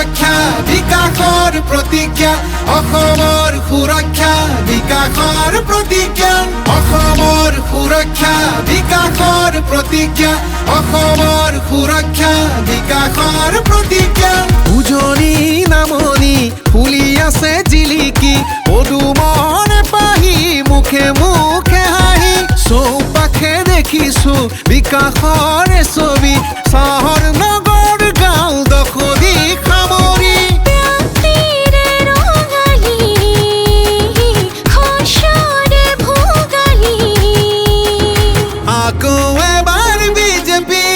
সুৰক্ষা বিকাশৰ প্ৰতিজ্ঞা অসমৰ সুৰক্ষা বিকাশৰ প্ৰতিজ্ঞা অসমৰ সুৰক্ষা বিকাশৰ প্ৰতিজ্ঞা অসমৰ সুৰক্ষা বিকাশৰ প্ৰতিজ্ঞা উজনি নামনি ফুলি আছে জিলিকি পদুমৰ পাহি মুখে মুখে হাঁহি চৌপাশে দেখিছো বিকাশৰ ছবি চহৰ নগৰ গাঁও দখলি সামৰি আকৌ এবাৰ বিজেপি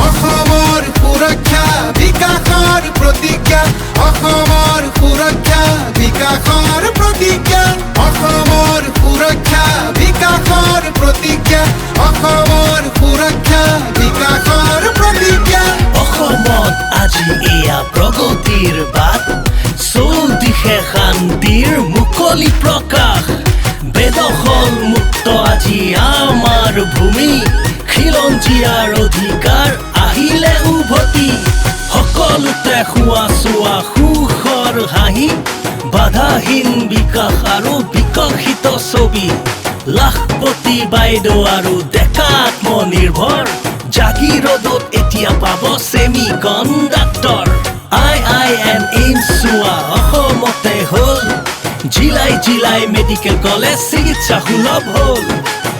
অসমৰ সুৰক্ষা বিকাশৰ প্ৰতিজ্ঞা অসমৰ সুৰক্ষা বিকাশৰ প্ৰতিজ্ঞা অসমৰ সুৰক্ষা বিকাশৰ প্ৰতিজ্ঞা অসমৰ সুৰক্ষা বিকাশৰ প্ৰতিজ্ঞা অসমত আজি এয়া প্ৰগতিৰ বাট চৌদিশে শান্তিৰ মুকলি প্ৰকাশ বেদখল মুক্ত আজি আমাৰ ভূমি খিলঞ্জীয়াৰ অধিকাৰ আহিলে উভতি সকলোতে খোৱা চোৱা সুখৰ হাঁহি বাধাহীন বিকাশ আৰু বিকশিত ছবি লাখপতি বাইদেউ আৰু ডেকা আত্মনিৰ্ভৰ জাগিৰোডত এতিয়া পাব ছেমি কণ্ডাক্টৰ IIM এইমছ চোৱা অসমতে হ'ল জিলাই জিলাই মেডিকেল কলেজ চিকিৎসা সুলভ হ'ল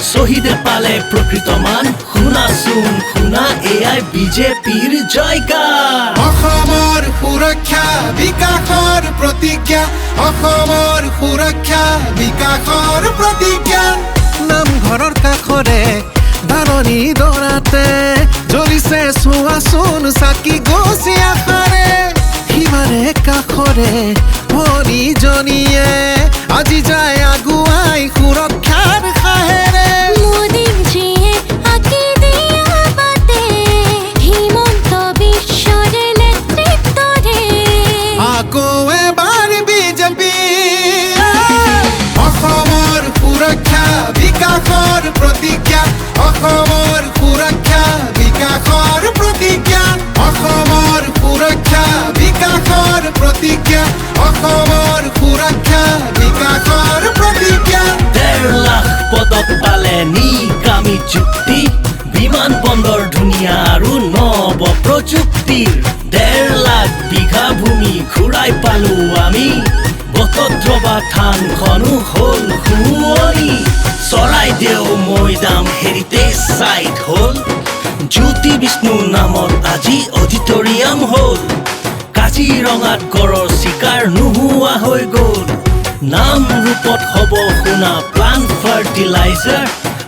শ্বহীদে পালে প্ৰকৃত মান শুনাচোন শুনা এয়াই বিজেপিৰ জয়গান অসমৰ সুৰক্ষা বিকাশৰ প্ৰতিজ্ঞা অসমৰ সুৰক্ষা বিকাশৰ প্ৰতিজ্ঞা নামঘৰৰ কাষৰে ধাৰণি দৰাতে জ্বলিছে চোৱাচোন চাকি গছি আশাৰে সিমাৰে কাষৰে ভনীজনীয়ে আজি যায় আগুৱাই সুৰক্ষাৰ সাহেৰে আকৌ এবাৰ বিজেপি অসমৰ সুৰক্ষা বিকাশৰ প্ৰতিজ্ঞা অসমৰ সুৰক্ষা বিকাশৰ প্ৰতিজ্ঞা অসমৰ সুৰক্ষা বিকাশৰ প্ৰতিজ্ঞা অসমৰ সুৰক্ষা বিকাশৰ প্ৰতিজ্ঞা 1.5 লাখ পদক পালে নিকামী চুক্তি বিমান বন্দৰ ধুনীয়া আৰু নৱ প্ৰযুক্তিৰ 1.5 লাখ বিঘা ভূমি ঘূৰাই পালো আমি বটদ্ৰৱা থানখনো হ'ল শুৱনি চৰাইদেউ মৈদাম হেৰিটেজ চাইট হ'ল জ্যোতি বিষ্ণু নামত আজি অডিটৰিয়াম হ'ল কাজিৰঙাত গড়ৰ চিকাৰ নোহোৱা হৈ গ'ল নাম ৰূপত হ'ব শুনা প্লান্ট ফাৰ্টিলাইজাৰ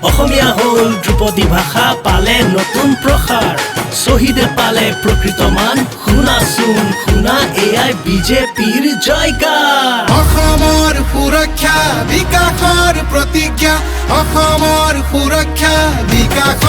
অসমীয়া হ'ল ধ্ৰুপদী ভাষা পালে নতুন প্ৰসাৰ শ্বহীদে পালে প্ৰকৃত মান শুনাচোন শুনা এয়াই বিজেপিৰ জয়গান অসমৰ সুৰক্ষা বিকাশৰ প্ৰতিজ্ঞা অসমৰ সুৰক্ষা বিকাশ